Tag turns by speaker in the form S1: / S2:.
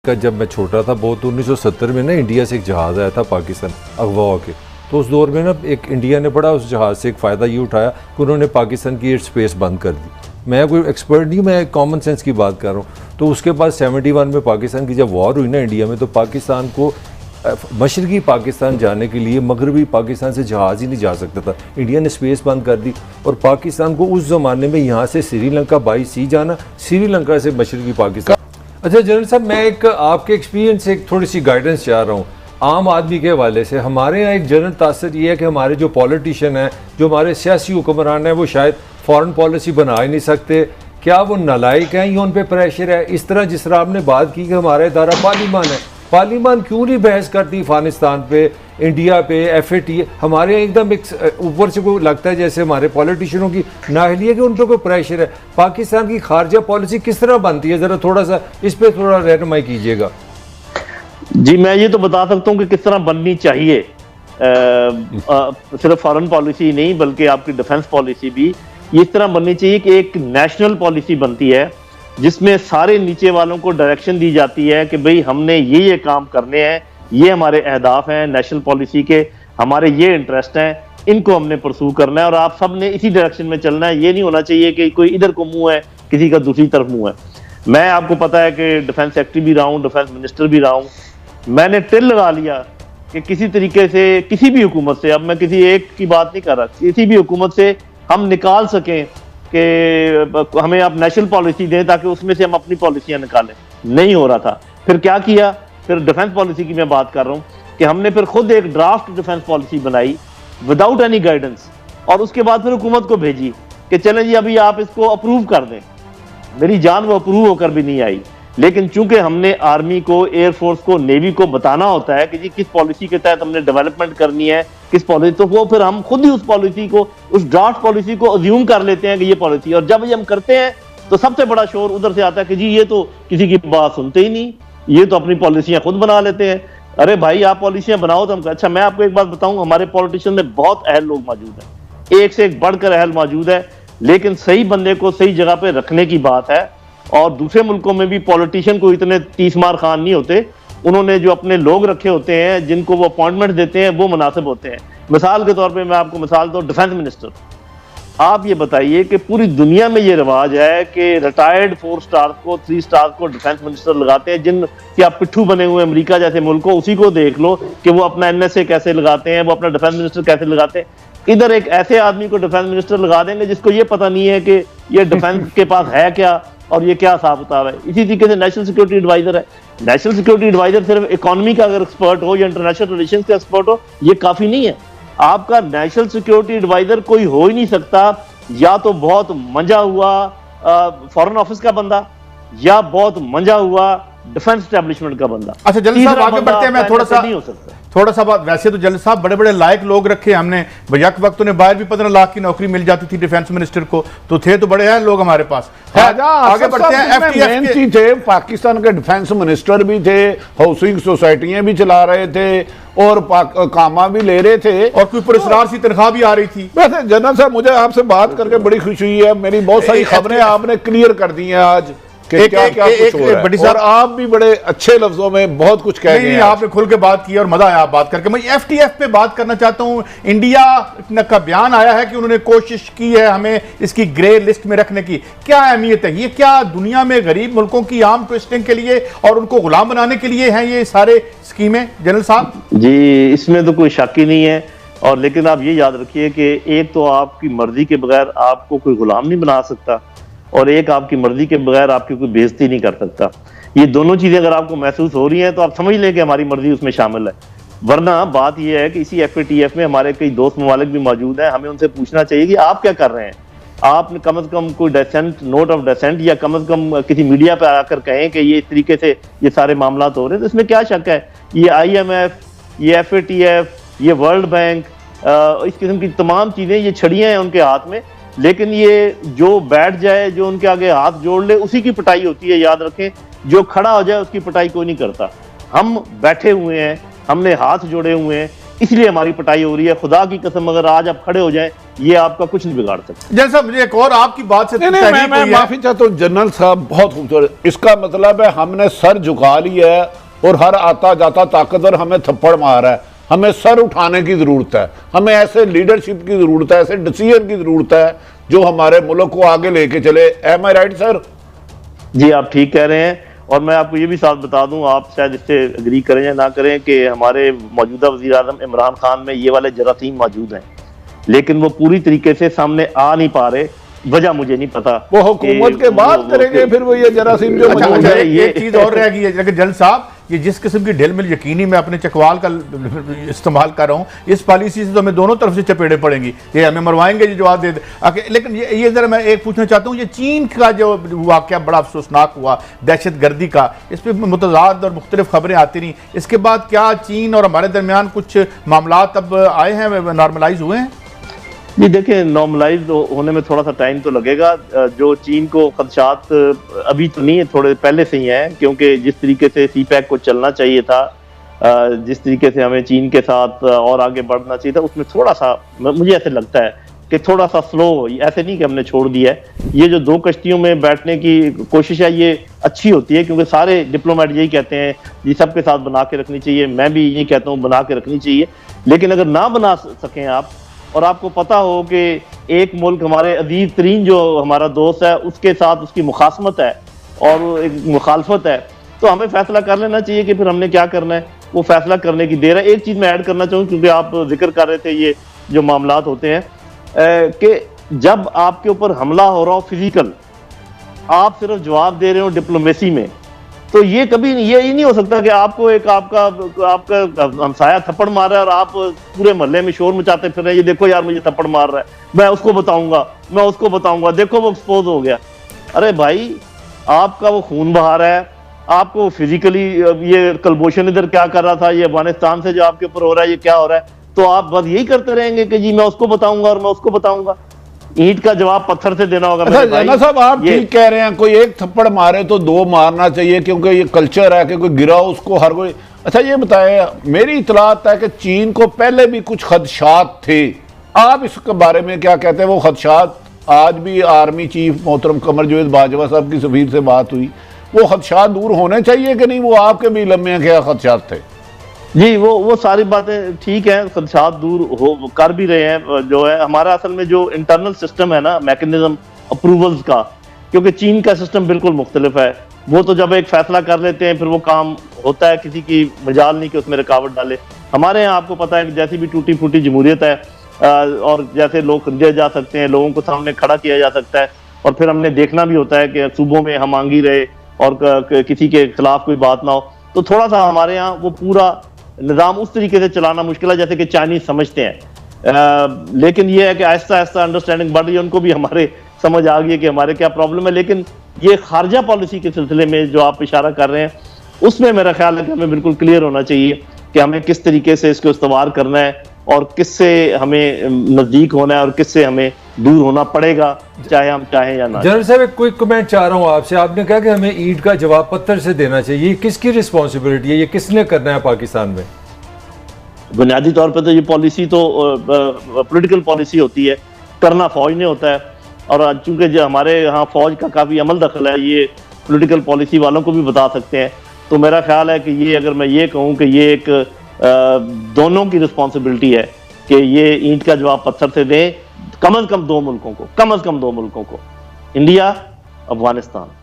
S1: का जब मैं छोटा था बहुत 1970 में ना इंडिया से एक जहाज़ आया था पाकिस्तान अगवा होके, तो उस दौर में ना एक इंडिया ने बड़ा उस जहाज़ से एक फ़ायदा ये उठाया कि उन्होंने पाकिस्तान की एयर स्पेस बंद कर दी। मैं कोई एक्सपर्ट नहीं, मैं कॉमन सेंस की बात कर रहा हूँ। तो उसके बाद 71 में पाकिस्तान की जब वॉर हुई ना इंडिया में, तो पाकिस्तान को मशरकी पाकिस्तान जाने के लिए मगरबी पाकिस्तान से जहाज़ ही नहीं जा सकता था, इंडिया ने स्पेस बंद कर दी। और पाकिस्तान को उस ज़माने में यहाँ से श्रीलंका बाई सी जाना, श्रीलंका से मशरकी पाकिस्तान। अच्छा जनरल साहब, मैं एक आपके एक्सपीरियंस से एक थोड़ी सी गाइडेंस चाह रहा हूँ आम आदमी के हवाले से। हमारे यहाँ एक जनरल तासर ये है कि हमारे जो पॉलिटिशियन हैं, जो हमारे सियासी हुक्मरान हैं, वो शायद फॉरेन पॉलिसी बना ही नहीं सकते। क्या वो नालायक हैं या उन पर प्रेशर है? इस तरह जिस तरह आपने बात की कि हमारा इदारा पार्लिमान है, पार्लिमान क्यों नहीं बहस करती अफगानिस्तान पे, इंडिया पे, FAT? हमारे एकदम एक ऊपर से कोई लगता है जैसे हमारे पॉलिटिशियनों की नाअहली है कि उन पर कोई प्रेशर है। पाकिस्तान की खारजा पॉलिसी किस तरह बनती है, ज़रा थोड़ा सा इस पर थोड़ा रहनुमाई कीजिएगा।
S2: जी, मैं ये तो बता सकता हूँ कि किस तरह बननी चाहिए। सिर्फ फॉरेन पॉलिसी नहीं बल्कि आपकी डिफेंस पॉलिसी भी इस तरह बननी चाहिए कि एक नेशनल पॉलिसी बनती है जिसमें सारे नीचे वालों को डायरेक्शन दी जाती है कि भाई हमने ये काम करने हैं, ये हमारे अहदाफ हैं नेशनल पॉलिसी के, हमारे ये इंटरेस्ट हैं, इनको हमने परसू करना है और आप सब ने इसी डायरेक्शन में चलना है। ये नहीं होना चाहिए कि कोई इधर को मुंह है किसी का दूसरी तरफ मुंह है। मैं आपको पता है कि डिफेंस सेक्रेटरी भी रहा हूँ, डिफेंस मिनिस्टर भी रहा हूँ। मैंने टिल लगा लिया कि किसी तरीके से किसी भी हुकूमत से, अब मैं किसी एक की बात नहीं कर रहा, किसी भी हुकूमत से हम निकाल सकें कि हमें आप नेशनल पॉलिसी दें ताकि उसमें से हम अपनी पॉलिसियां निकालें। नहीं हो रहा था। फिर क्या किया? फिर डिफेंस पॉलिसी की मैं बात कर रहा हूँ कि हमने फिर खुद एक ड्राफ्ट डिफेंस पॉलिसी बनाई विदाउट एनी गाइडेंस और उसके बाद फिर हुकूमत को भेजी कि चलें जी अभी आप इसको अप्रूव कर दें। मेरी जान वो अप्रूव होकर भी नहीं आई, लेकिन चूंकि हमने आर्मी को, एयरफोर्स को, नेवी को बताना होता है कि जी किस पॉलिसी के तहत हमने डेवलपमेंट करनी है, किस पॉलिसी, तो वो फिर हम खुद ही उस पॉलिसी को, उस ड्राफ्ट पॉलिसी को अज्यूम कर लेते हैं कि ये पॉलिसी। और जब ये हम करते हैं तो सबसे बड़ा शोर उधर से आता है कि जी ये तो किसी की बात सुनते ही नहीं, ये तो अपनी पॉलिसियां खुद बना लेते हैं। अरे भाई आप पॉलिसियां बनाओ तो हम। अच्छा मैं आपको एक बात बताऊं, हमारे पॉलिटिशियन में बहुत अहल लोग मौजूद हैं, एक से एक बढ़कर अहल मौजूद है, लेकिन सही बंदे को सही जगह पे रखने की बात है। और दूसरे मुल्कों में भी पॉलिटिशियन को इतने 30 मार खान नहीं होते, उन्होंने जो अपने लोग रखे होते हैं जिनको वो अपॉइंटमेंट देते हैं वो मुनासिब होते हैं। मिसाल के तौर पे मैं आपको मिसाल दूं, डिफेंस मिनिस्टर। आप ये बताइए कि पूरी दुनिया में ये रिवाज है कि रिटायर्ड 4 स्टार को, 3 स्टार को डिफेंस मिनिस्टर लगाते हैं, जिन के आप पिट्ठू बने हुए अमेरिका जैसे मुल्क को, उसी को देख लो कि वो अपना NSA कैसे लगाते हैं, वो अपना डिफेंस मिनिस्टर कैसे लगाते हैं। इधर एक ऐसे आदमी को डिफेंस मिनिस्टर लगा देंगे जिसको ये पता नहीं है कि ये डिफेंस के पास है क्या और ये क्या हिसाब किताब है। इसी तरीके से नेशनल सिक्योरिटी एडवाइजर है। नेशनल सिक्योरिटी एडवाइजर सिर्फ इकोनॉमी का अगर एक्सपर्ट हो या इंटरनेशनल रिलेशंस का एक्सपर्ट हो, ये काफी नहीं है। आपका नेशनल सिक्योरिटी एडवाइजर कोई हो ही नहीं सकता या तो बहुत मंजा हुआ फॉरेन ऑफिस का बंदा या बहुत मंजा हुआ डिफेंस एस्टेब्लिशमेंट का बंदा।
S3: अच्छा जल्द साहब आगे बढ़ते हैं। मैं थोड़ा सा वैसे तो जल्द साहब बड़े बड़े लायक लोग रखे हमने, यक वक्त उन्हें बाहर भी 15 लाख की नौकरी मिल जाती थी डिफेंस मिनिस्टर को, तो थे तो बड़े हैं लोग हमारे पास। आगे बढ़ते हैं।
S4: FTF थे, पाकिस्तान के डिफेंस मिनिस्टर भी थे, हाउसिंग सोसाइटियां भी चला रहे थे और कामा भी ले रहे थे और कोई पुरस्कार सी तनख्वाह भी आ रही थी। वैसे जनरल साहब मुझे आपसे बात करके बड़ी खुशी हुई है, मेरी बहुत सारी खबरें आपने क्लियर कर दी हैं आज कि क्या क्या कुछ हो रहा है। और आप भी बड़े अच्छे लफ्जों में बहुत कुछ कह गए।
S3: आपने खुल के बात की और मजा आया आप बात करके। मैं FTF पे बात करना चाहता हूं। इंडिया का बयान आया है कि उन्होंने कोशिश की है हमें इसकी ग्रे लिस्ट में रखने की। क्या अहमियत है ये? क्या दुनिया में गरीब मुल्कों की आर्म ट्विस्टिंग के लिए और उनको गुलाम बनाने के लिए हैं ये सारे स्कीमें जनरल साहब?
S2: जी इसमें तो कोई शक ही नहीं है। और लेकिन आप ये याद रखिए कि एक तो आपकी मर्जी के बगैर आपको कोई गुलाम नहीं बना सकता और एक आपकी मर्जी के बगैर आपकी कोई बेइज्जती नहीं कर सकता। ये दोनों चीजें अगर आपको महसूस हो रही हैं तो आप समझ लें कि हमारी मर्जी उसमें शामिल है। वरना बात यह है कि इसी FATF में हमारे कई दोस्त ममालिक भी मौजूद हैं, हमें उनसे पूछना चाहिए कि आप क्या कर रहे हैं। आपने कम से कम कोई डेसेंट नोट ऑफ डेसेंट या कम से कम किसी मीडिया पे आकर कहें कि ये इस तरीके से ये सारे मामला हो रहे हैं, तो इसमें क्या शक है। ये IMF, ये FATF, ये वर्ल्ड बैंक, इस किस्म की तमाम चीजें ये छड़ियां हैं उनके हाथ में, लेकिन ये जो बैठ जाए, जो उनके आगे हाथ जोड़ ले, उसी की पिटाई होती है। याद रखें, जो खड़ा हो जाए उसकी पिटाई कोई नहीं करता। हम बैठे हुए हैं, हमने हाथ जोड़े हुए हैं, इसलिए हमारी पिटाई हो रही है। खुदा की कसम अगर आज आप खड़े हो जाएं ये आपका कुछ नहीं बिगाड़ सकता।
S3: जनरल साहब मुझे एक और आपकी बात से
S4: नहीं,
S3: तहरीक
S4: मैं
S3: हुई है।
S4: माफी चाहता हूँ जनरल साहब, बहुत खूबसूरत। इसका मतलब है हमने सर झुका लिया है और हर आता जाता ताकतवर हमें थप्पड़ मार रहा है। हमें सर उठाने की जरूरत है, हमें ऐसे लीडरशिप की जरूरत है, ऐसे डिसीजन की जरूरत है जो हमारे मुल्क को आगे लेके चले। एम आई राइट सर?
S2: जी आप ठीक कह रहे हैं। और मैं आपको ये भी साथ बता दूं, आप शायद इससे एग्री करें या ना करें, कि हमारे मौजूदा वज़ीर आज़म इमरान खान में ये वाले जरासीम मौजूद हैं, लेकिन वो पूरी तरीके से सामने आ नहीं पा रहे। वजह मुझे नहीं पता,
S4: वो हुकूमत के बाद करेंगे फिर वो ये जरासीम जो
S3: अच्छा,
S4: मौजूद
S3: अच्छा,
S4: है।
S3: ये चीज और रह गई है लेकिन जनरल साहब, ये जिस किस्म की ढिल मिल, यकीनी मैं अपने चकवाल का इस्तेमाल कर रहा हूँ, इस पॉलिसी से तो हमें दोनों तरफ से चपेड़े पड़ेंगी, ये हमें मरवाएंगे, ये जवाब दे दे। लेकिन ये जरा मैं एक पूछना चाहता हूँ, ये चीन का जो वाकया बड़ा अफसोसनाक हुआ दहशत गर्दी का, इस पर मुतज़ाद और मुख्तलिफ खबरें आती रहीं, इसके बाद क्या चीन और हमारे दरमियान कुछ मामला अब आए हैं, नॉर्मलाइज हुए हैं?
S2: जी देखिए, नॉर्मलाइज होने में थोड़ा सा टाइम तो लगेगा। जो चीन को खदशात अभी तो नहीं है, थोड़े पहले से ही हैं, क्योंकि जिस तरीके से सीपैक को चलना चाहिए था, जिस तरीके से हमें चीन के साथ और आगे बढ़ना चाहिए था, उसमें थोड़ा सा मुझे ऐसे लगता है कि थोड़ा सा स्लो, ऐसे नहीं कि हमने छोड़ दिया है। ये जो दो कश्तियों में बैठने की कोशिश है ये अच्छी होती है, क्योंकि सारे डिप्लोमेट यही कहते हैं ये सबके साथ बना के रखनी चाहिए, मैं भी यही कहता हूँ बना के रखनी चाहिए। लेकिन अगर ना बना सकें आप, और आपको पता हो कि एक मुल्क हमारे अजीज तरीन जो हमारा दोस्त है उसके साथ उसकी मुखासमत है और एक मुखालफत है, तो हमें फैसला कर लेना चाहिए कि फिर हमने क्या करना है। वो फैसला करने की देर है। एक चीज़ मैं ऐड करना चाहूँ, क्योंकि आप जिक्र कर रहे थे ये जो मामलात होते हैं कि जब आपके ऊपर हमला हो रहा हो फिजिकल, आप सिर्फ जवाब दे रहे हो डिप्लोमेसी में, तो ये कभी ये ही नहीं हो सकता कि आपको एक आपका हमसाया थप्पड़ मार रहा है और आप पूरे मोहल्ले में शोर मचाते फिर रहे हैं, ये देखो यार मुझे थप्पड़ मार रहा है, मैं उसको बताऊंगा, मैं उसको बताऊंगा, देखो वो एक्सपोज हो गया। अरे भाई, आपका वो खून बहा रहा है, आपको फिजिकली ये कलबोशन इधर क्या कर रहा था, ये अफगानिस्तान से जो आपके ऊपर हो रहा है ये क्या हो रहा है, तो आप बस यही करते रहेंगे कि जी मैं उसको बताऊंगा और मैं उसको बताऊंगा। ईंट का जवाब पत्थर से देना होगा।
S4: अच्छा जना साहब, आप ठीक कह रहे हैं, कोई एक थप्पड़ मारे तो दो मारना चाहिए, क्योंकि ये कल्चर है कि कोई गिरा उसको हर कोई। अच्छा ये बताएं, मेरी इतलात है कि चीन को पहले भी कुछ खदशात थे, आप इसके बारे में क्या कहते हैं? वो खदशात आज भी आर्मी चीफ मोहतरम कमर जावेद बाजवा साहब की सफीर से बात हुई, वो खदशात दूर होने चाहिए कि नहीं? वो आपके भी लम्हे क्या खदशात थे?
S2: जी वो सारी बातें ठीक है, खदशात दूर हो कर भी रहे हैं। जो है हमारा असल में जो इंटरनल सिस्टम है ना, मैकेनिज्म अप्रूवल्स का, क्योंकि चीन का सिस्टम बिल्कुल मुख्तलिफ है। वो तो जब एक फैसला कर लेते हैं फिर वो काम होता है, किसी की मजाल नहीं कि उसमें रुकावट डाले। हमारे यहाँ आपको पता है कि जैसी भी टूटी फूटी जमहूरियत है और जैसे लोग खरीदे जा सकते हैं, लोगों को सामने खड़ा किया जा सकता है, और फिर हमने देखना भी होता है कि सूबों में हम आंगी रहे और किसी के खिलाफ कोई बात ना हो। तो थोड़ा सा हमारे यहाँ वो पूरा निज़ाम उस तरीके से चलाना मुश्किल है जैसे कि चाइनीज समझते हैं। लेकिन ये है कि आहिस्ता आहिस्ता अंडरस्टैंडिंग बढ़ रही है, उनको भी हमारे समझ आ गई है कि हमारे क्या प्रॉब्लम है। लेकिन ये खारजा पॉलिसी के सिलसिले में जो आप इशारा कर रहे हैं, उसमें मेरा ख्याल है कि हमें बिल्कुल क्लियर होना चाहिए कि हमें किस तरीके से इसको इस्तेमाल करना है और किससे हमें नज़दीक होना है और किससे हमें दूर होना पड़ेगा, चाहे हम चाहें या ना।
S1: जनरल साहब एक क्विक कमेंट चाह रहा हूँ आपसे। आपने कहा कि हमें ईंट का जवाब पत्थर से देना चाहिए, ये किसकी रिस्पॉन्सिबिलिटी है, ये किसने करना है पाकिस्तान में?
S2: बुनियादी तौर पर तो ये पॉलिसी तो पॉलिटिकल पॉलिसी होती है, करना फौज ने होता है, और चूंकि जो हमारे यहाँ फौज का काफ़ी अमल दखल है, ये पॉलिटिकल पॉलिसी वालों को भी बता सकते हैं। तो मेरा ख्याल है कि ये अगर मैं ये कहूँ कि ये एक दोनों की रिस्पॉन्सिबिलिटी है कि ये ईंट का जवाब पत्थर से दें, कम से कम दो मुल्कों को, इंडिया, अफगानिस्तान।